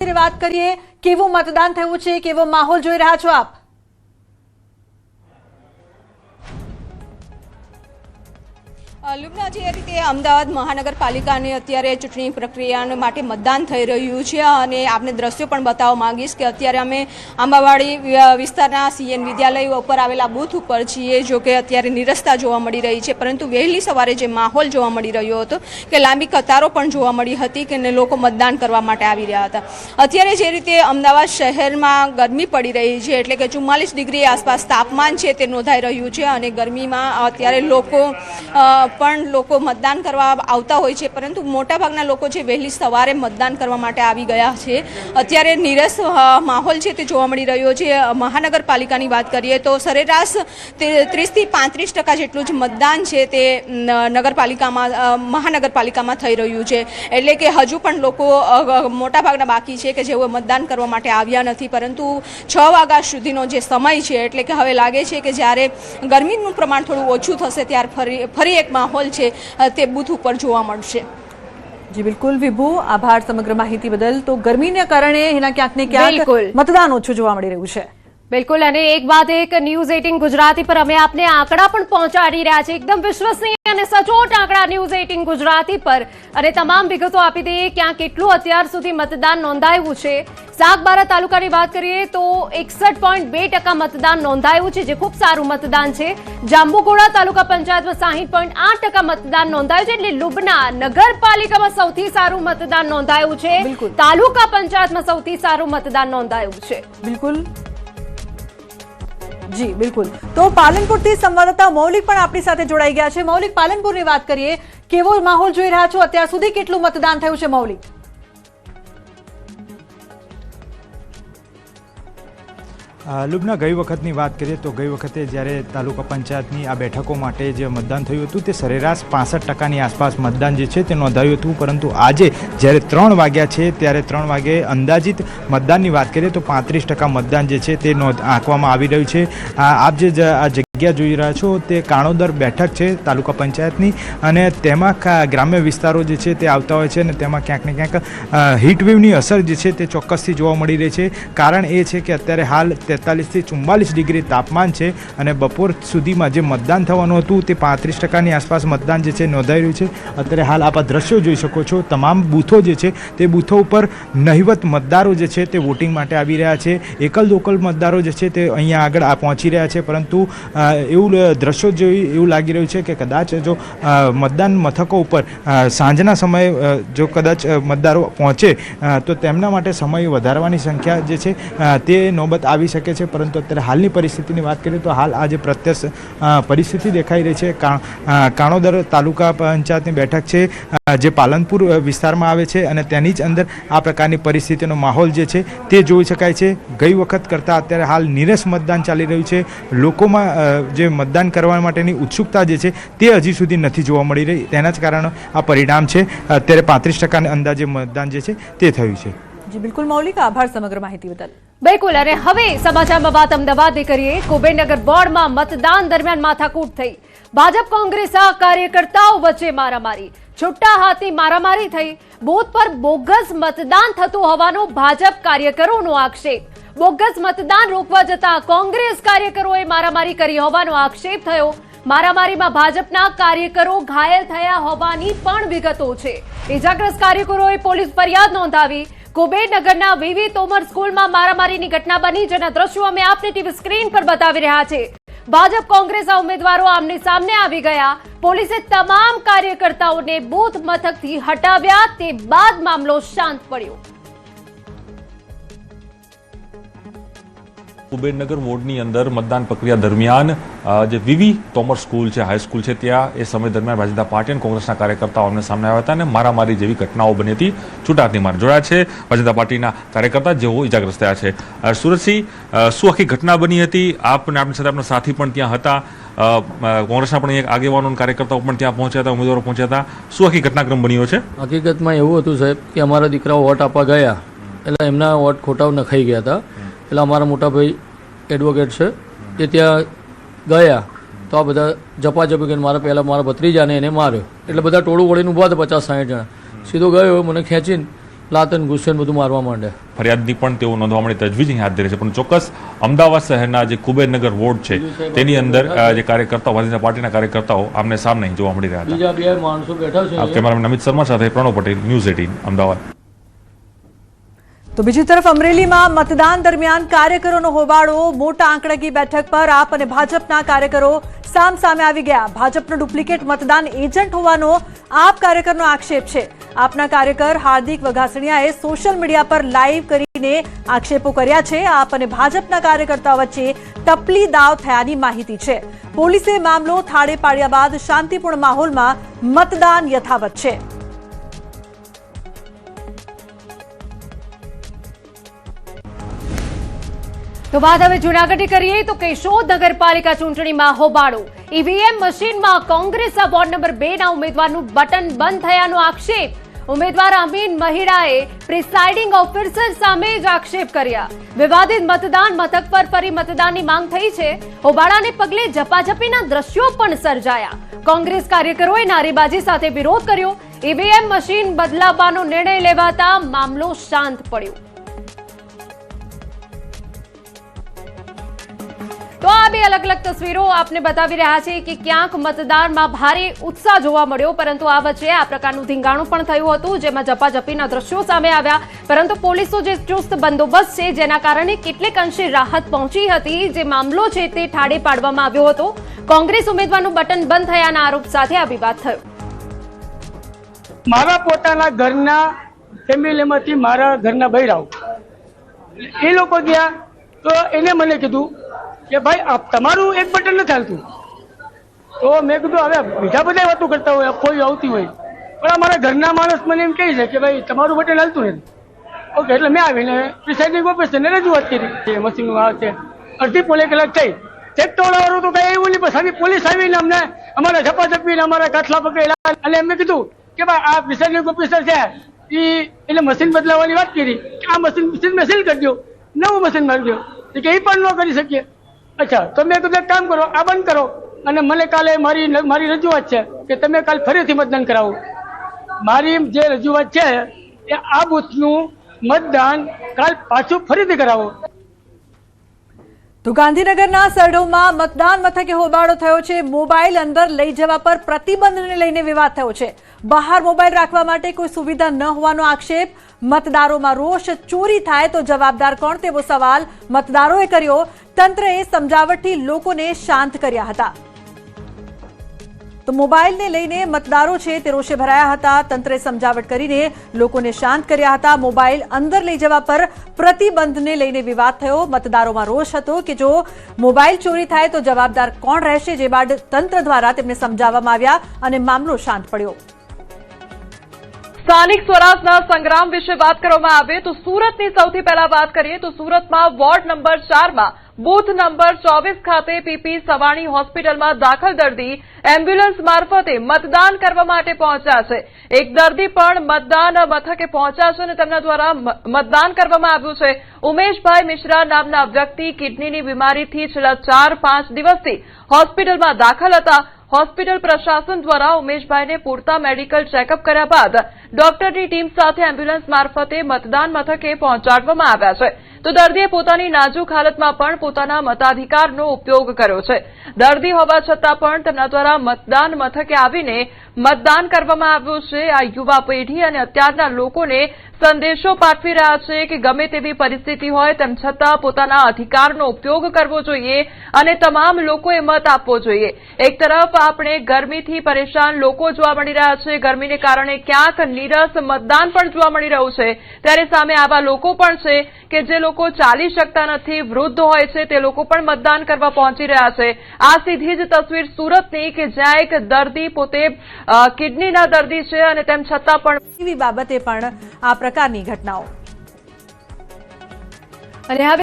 વાત કરીએ કેવું મતદાન થયું છે, કેવો માહોલ જોઈ રહ્યા છો આપ? લુબના જે રીતે અમદાવાદ મહાનગરપાલિકાની અત્યારે ચૂંટણી પ્રક્રિયા માટે મતદાન થઈ રહ્યું છે અને આપને દ્રશ્યો પણ બતાવવા માંગીશ કે અત્યારે અમે આંબાવાડી વિસ્તારના સીએન વિદ્યાલય ઉપર આવેલા બૂથ ઉપર છીએ. જો કે અત્યારે નિરસતા જોવા મળી રહી છે, પરંતુ વહેલી સવારે જે માહોલ જોવા મળી રહ્યો હતો કે લાંબી કતારો પણ જોવા મળી હતી કે લોકો મતદાન કરવા માટે આવી રહ્યા હતા. અત્યારે જે રીતે અમદાવાદ શહેરમાં ગરમી પડી રહી છે, એટલે કે 44 ડિગ્રી આસપાસ તાપમાન છે તે નોંધાઈ રહ્યું છે અને ગરમીમાં અત્યારે લોકો મતદાન કરવા આવતા હોય છે, પરંતુ મોટાભાગના લોકો જે વહેલી સવારે મતદાન કરવા માટે આવી ગયા છે. અત્યારે નીરસ માહોલ છે તે જોવા મળી રહ્યો છે. મહાનગરપાલિકાની વાત કરીએ તો સરેરાશ 30 થી 35% જેટલું જ મતદાન છે તે મહાનગરપાલિકામાં થઈ રહ્યું છે. એટલે કે હજુ પણ લોકો મોટાભાગના બાકી છે કે જેઓ મતદાન કરવા માટે આવ્યા નથી, પરંતુ 6 વાગ્યા સુધીનો જે સમય છે, એટલે કે હવે લાગે છે કે જ્યારે ગરમીનું પ્રમાણ થોડું ઓછું થશે ત્યારે ફરી એક માહોલ છે તે બૂથ ઉપર જોવા મળશે. જી બિલકુલ વિભુ, આભાર સમગ્ર માહિતી બદલ. તો ગરમીને કારણે એના ક્યાંક ને ક્યાંક મતદાન ઓછું જોવા મળી રહ્યું છે. બિલકુલ, અને એક બાદ એક ન્યૂઝ 18 ગુજરાતી પર અમે આપને આંકડા પણ પહોંચાડી રહ્યા છે, એકદમ વિશ્વસનીય અને સચોટ આંકડા ન્યૂઝ 18 ગુજરાતી પર, અને તમામ વિગતો આપી દઈએ ક્યાં કેટલું અત્યાર સુધી મતદાન નોંધાયું છે. સાગબારા તાલુકાની વાત કરીએ તો 61.2% મતદાન નોંધાયું છે, જે ખૂબ સારું મતદાન છે. જાંબુઘોડા તાલુકા પંચાયતમાં 60.8% મતદાન નોંધાયું છે, એટલે લુબના નગરપાલિકામાં સૌથી સારું મતદાન નોંધાયું છે. તાલુકા પંચાયતમાં સૌથી સારું મતદાન નોંધાયું છે. બિલકુલ જી બિલકુલ. તો પાલનપુરથી સંવાદદાતા મૌલિક પણ આપણી સાથે જોડાઈ ગયા છે. મૌલિક, પાલનપુરની વાત કરીએ, કેવો માહોલ જોઈ રહ્યા છો? અત્યાર સુધી કેટલું મતદાન થયું છે મૌલિક? લુબના ગઈ વખતની વાત કરીએ તો ગઈ વખતે જ્યારે તાલુકા પંચાયતની આ બેઠકો માટે જે મતદાન થયું હતું તે સરેરાશ 65%ની આસપાસ મતદાન જે છે તે નોંધાયું હતું, પરંતુ આજે જ્યારે 3 વાગ્યા છે ત્યારે 3 વાગે અંદાજિત મતદાનની વાત કરીએ તો 35% મતદાન જે છે તે આંકવામાં આવી રહ્યું છે. આપ જે આ જગ્યા જોઈ રહ્યા છો તે કાણોદર બેઠક છે તાલુકા પંચાયતની, અને તેમાં ગ્રામ્ય વિસ્તારો જે છે તે આવતા હોય છે, અને તેમાં ક્યાંક ને ક્યાંક હીટવેવની અસર જે છે તે ચોક્કસથી જોવા મળી રહી છે. કારણ એ છે કે અત્યારે હાલ 43 થી 44 ડિગ્રી તાપમાન છે, અને બપોર સુધીમાં જે મતદાન થવાનું હતું તે 35%ની આસપાસ મતદાન જે છે નોંધાઈ રહ્યું છે. અત્યારે હાલ આપ આ દ્રશ્યો જોઈ શકો છો, તમામ બૂથો જે છે તે બૂથો ઉપર નહિવત મતદારો જે છે તે વોટિંગ માટે આવી રહ્યા છે. એકલ લોકલ મતદારો જે છે તે અહીંયા આગળ પહોંચી રહ્યા છે, પરંતુ એવું દ્રશ્યો જોઈ એવું લાગી રહ્યું છે કે કદાચ જો મતદાન મથકો ઉપર સાંજના સમયે જો કદાચ મતદારો પહોંચે તો તેમના માટે સમય વધારવાની સંખ્યા જે છે તે નોબત આવી શકે છે. પરંતુ અત્યારે હાલની પરિસ્થિતિની વાત કરીએ તો હાલ આ જે પ્રત્યક્ષ પરિસ્થિતિ દેખાઈ રહી છે, કાણોદર તાલુકા પંચાયતની બેઠક છે જે પાલનપુર વિસ્તારમાં આવે છે, અને તેની જ અંદર આ પ્રકારની પરિસ્થિતિનો માહોલ જે છે તે જોઈ શકાય છે. ગઈ વખત કરતાં અત્યારે હાલ નીરસ મતદાન ચાલી રહ્યું છે. લોકોમાં જે મતદાન કરવા માટેની ઉત્સુકતા જે છે તે હજી સુધી નથી જોવા મળી રહી. તેના જ કારણે આ પરિણામ છે. અત્યારે 35% અંદાજે મતદાન જે છે તે થયું છે. જી બિલકુલ મૌલિક, આભાર સમગ્ર માહિતી બદલ. બિલકુલ, અને હવે સમાચારમાં વાત અમદાવાદની કરીએ. કુબેરનગર વોર્ડમાં મતદાન દરમિયાન માથાકૂટ થઈ. ભાજપ કોંગ્રેસના કાર્યકર્તાઓ વચ્ચે મારામારી, છૂટા હાથની મારામારી થઈ. બૂથ પર બોગસ મતદાન થતું હોવાનો ભાજપ કાર્યકરોનો આક્ષેપ. બોગસ મતદાન રોકવા જતા કોંગ્રેસ કાર્યકરોએ મારામારી કરી હોવાનો આક્ષેપ થયો. મારામારીમાં ભાજપના કાર્યકરો ઘાયલ થયા હોવાની પણ વિગતો છે. ઇજાગ્રસ્ત કાર્યકરોએ પોલીસ ફરિયાદ નોંધાવી. કુબેરનગરના વીવી તોમર સ્કૂલમાં મારામારીની ઘટના બની, જેના દ્રશ્યો અમે આપને ટીવી સ્ક્રીન પર બતાવી રહ્યા છે. ભાજપ કોંગ્રેસના ઉમેદવારો આમને સામને આવી ગયા. પોલીસે તમામ કાર્યકર્તાઓને બૂથ મથકથી હટાવ્યા. તે બાદ મામલો શાંત પડ્યો. કુબેરનગર વોર્ડની અંદર મતદાન પ્રક્રિયા દરમિયાન જે વીવી તોમર સ્કૂલ છે, હાઈસ્કૂલ છે, ત્યાં એ સમય દરમિયાન ભારતીય જનતા પાર્ટી અને કોંગ્રેસના કાર્યકર્તાઓ આમને સામે આવ્યા હતા અને મારામારી જેવી ઘટનાઓ બની હતી. છૂટાહાથની માર જોડાયા છે ભારતીય જનતા પાર્ટીના કાર્યકર્તા, જેઓ ઇજાગ્રસ્ત થયા છે. સુરતસિંહ, શું આખી ઘટના બની હતી? આપની સાથે આપણા સાથી પણ ત્યાં હતા, કોંગ્રેસના પણ એક આગેવાનો કાર્યકર્તાઓ પણ ત્યાં પહોંચ્યા હતા, ઉમેદવારો પહોંચ્યા હતા. શું આખી ઘટનાક્રમ બન્યો છે? હકીકતમાં એવું હતું સાહેબ કે અમારા દીકરાઓ વોટ આપવા ગયા, એટલે એમના વોટ ખોટા નખાઈ ગયા હતા. એટલે અમારા મોટા ભાઈ એડવોકેટ છે એ ત્યાં ગયા, તો આ બધા ઝપાઝપી કરીને પહેલાં મારા ભત્રીજાને એને માર્યો. એટલે બધા ટોળું વળીને ઊભા હતા, 50-60 જણા. સીધો ગયો, મને ખેંચીને લાત અને ગુસ્સે બધું મારવા માંડ્યા. ફરિયાદની પણ તેઓ નોંધવા માટે તજવીજ અહીં હાથ ધરી છે. પણ ચોક્કસ અમદાવાદ શહેરના જે કુબેરનગર વોર્ડ છે તેની અંદર જે કાર્યકર્તાઓ ભારતીય જનતા પાર્ટીના કાર્યકર્તાઓ આમને સામને અહીં જોવા મળી રહ્યા હતા. બીજા બે માણસો બેઠા છે. કેમેરામેન અમિત શર્મા સાથે પ્રણવ પટેલ, ન્યૂઝ 18 અમદાવાદ. તો બીજી તરફ અમરેલીમાં મતદાન દરમિયાન કાર્યકરોનો હોબાળો. મોટા આંકડાકી બેઠક પર આપ અને ભાજપના કાર્યકરો સામસામે આવી ગયા. ભાજપનો ડુપ્લિકેટ મતદાન એજન્ટ હોવાનો આપ કાર્યકરનો આક્ષેપ છે. આપના કાર્યકર હાર્દિક વઘાસણીયાએ સોશિયલ મીડિયા પર લાઈવ કરીને આક્ષેપો કર્યા છે. આપ અને ભાજપના કાર્યકર્તાઓ વચ્ચે ટપલી દાવ થયાની માહિતી છે. પોલીસે મામલો થાળે પાડ્યા બાદ શાંતિપૂર્ણ માહોલમાં મતદાન યથાવત છે. તો વાત હવે જૂનાગઢની કરીએ તો કેશોદ નગરપાલિકા ચૂંટણીમાં હોબાળો. ઈવીએમ મશીનમાં કોંગ્રેસના વોર્ડ નંબર 2 ના ઉમેદવારનું બટન બંધ થયાનો આક્ષેપ. ઉમેદવાર અમીન મહિડાએ પ્રિસાઇડિંગ ઓફિસર સામે જ આક્ષેપ કર્યા. વિવાદિત મતદાન મથક પર ફરી મતદાનની માંગ થઈ છે. હોબાળાને પગલે ઝપાઝપીના દ્રશ્યો પણ સર્જાયા. કોંગ્રેસ કાર્યકરોએ નારેબાજી સાથે વિરોધ કર્યો. ઈવીએમ મશીન બદલાવવાનો નિર્ણય લેવાતા મામલો શાંત પડ્યો. તો આ બે અલગ અલગ તસવીરો આપને બતાવી રહ્યા છે કે ક્યાંક મતદાનમાં ભારે ઉત્સાહ જોવા મળ્યો, પરંતુ આ વચ્ચે આ પ્રકારનું ધીંગાણું પણ થયું હતું, જેમાં ઝપાઝપીના દ્રશ્યો સામે આવ્યા. પરંતુ પોલીસનો જે ચુસ્ત બંદોબસ્ત છે, જેના કારણે કેટલેક અંશે રાહત પહોંચી હતી. જે મામલો છે તે ઠાડે પાડવામાં આવ્યો હતો. કોંગ્રેસ ઉમેદવારનું બટન બંધ થયાના આરોપ સાથે આ વિવાદ થયો. મારા પોતાના ઘરના ફેમિલીમાંથી મારા ઘરના બૈરાઓ એ લોકો ગયા તો એને મને કીધું કે ભાઈ તમારું એક બટન નથી હાલતું. તો મેં કીધું હવે બીજા બધા વાતો કરતા હોય, કોઈ આવતી હોય, પણ અમારા ઘરના માણસ મને એમ કહે છે કે ભાઈ તમારું બટન હાલતું નથી. ઓકે, એટલે મેં આવીને પ્રિસાઇડિંગ ઓફિસરને રજૂઆત કરી. મશીન આવે છે અડધી પોલે કલાક થઈ. ચેકટોળાવાળું તો કઈ એવું નહીં, પણ સારી પોલીસ આવીને અમને અમારા ઝપાઝપીને અમારા કાટલા પકડેલા. અને એમને કીધું કે ભાઈ આ પ્રિસાઇડિંગ ઓફિસર છે એટલે મશીન બદલાવવાની વાત કરી. આ મશીન મેં સીલ કરી દો, નવું મશીન મારી દો, કે એ પણ ન કરી શકીએ. અચ્છા, તો મેં કીધું કામ કરો, આ બંધ કરો અને મને કાલે મારી રજૂઆત છે કે તમે કાલ ફરીથી મતદાન કરાવો. મારી જે રજૂઆત છે એ આ બૂથનું મતદાન કાલ પાછું ફરીથી કરાવો. તો ગાંધીનગરના સરડોમાં મતદાન મથકે હોબાળો થયો છે. મોબાઈલ અંદર લઈ જવા પર પ્રતિબંધને લઈને વિવાદ થયો છે. બહાર મોબાઈલ રાખવા માટે કોઈ સુવિધા ન હોવાનો આક્ષેપ. મતદારોમાં રોષ. ચોરી થાય તો જવાબદાર કોણ, તેવો સવાલ મતદારોએ કર્યો. તંત્રએ સમજાવટથી લોકોને શાંત કર્યા હતા. તો મોબાઈલને લઈને મતદારો છે તે રોષે ભરાયા હતા. તંત્રે સમજાવટ કરીને લોકોને શાંત કર્યા હતા. મોબાઈલ અંદર લઈ જવા પર પ્રતિબંધને લઈને વિવાદ થયો. મતદારોમાં રોષ હતો કે જો મોબાઈલ ચોરી થાય તો જવાબદાર કોણ રહેશે, જે બાદ તંત્ર દ્વારા તેમને સમજાવવામાં આવ્યા અને મામલો શાંત પડ્યો. સ્થાનિક સ્વરાજના સંગ્રામ વિશે વાત કરવામાં આવે તો સુરતની સૌથી પહેલા વાત કરીએ તો સુરતમાં વોર્ડ નંબર 4માં બૂથ નંબર 24 ખાતે પીપી સવાણી હોસ્પિટલમાં દાખલ દર્દી એમ્બ્યુલન્સ મારફતે મતદાન કરવા માટે પહોંચ્યા છે. એક દર્દી પણ મતદાન મથકે પહોંચ્યા છે અને તેમના દ્વારા મતદાન કરવામાં આવ્યું છે. ઉમેશભાઈ મિશ્રા નામના વ્યક્તિ કિડનીની બીમારીથી છેલ્લા 4-5 દિવસથી હોસ્પિટલમાં દાખલ હતા. હોસ્પિટલ પ્રશાસન દ્વારા ઉમેશભાઈને પૂરતા મેડિકલ ચેકઅપ કર્યા બાદ ડોક્ટરની ટીમ સાથે એમ્બ્યુલન્સ મારફતે મતદાન મથકે પહોંચાડવામાં આવ્યા છે. તો દર્દીએ પોતાની નાજુક હાલતમાં પણ પોતાના મતાધિકારનો ઉપયોગ કર્યો છે. દર્દી હોવા છતાં પણ તેમના દ્વારા મતદાન મથકે આવીને મતદાન કરવામાં આવ્યું છે. આ યુવા પેઢી અને અત્યારના લોકોને સંદેશો પાઠવી રહ્યા છે કે ગમે તેવી પરિસ્થિતિ હોય તેમ છતાં પોતાના અધિકારનો ઉપયોગ કરવો જોઈએ અને તમામ લોકોએ મત આપવો જોઈએ. એક તરફ આપણે ગરમીથી પરેશાન લોકો જોવા મળી રહ્યા છે. ગરમીને કારણે ક્યાંક નીરસ મતદાન પણ જોવા મળી રહ્યું છે. ત્યારે સામે આવા લોકો પણ છે કે જે લોકો ચાલી શકતા નથી, વૃદ્ધ હોય છે, તે લોકો પણ મતદાન કરવા પહોંચી રહ્યા છે. આ સીધી જ તસવીર સુરતની કે જ્યાં એક દર્દી પોતે કિડનીના દર્દી છે અને તેમ છતાં પણ એવી બાબતે પણ આ પ્રકારની ઘટનાઓ. અને હવે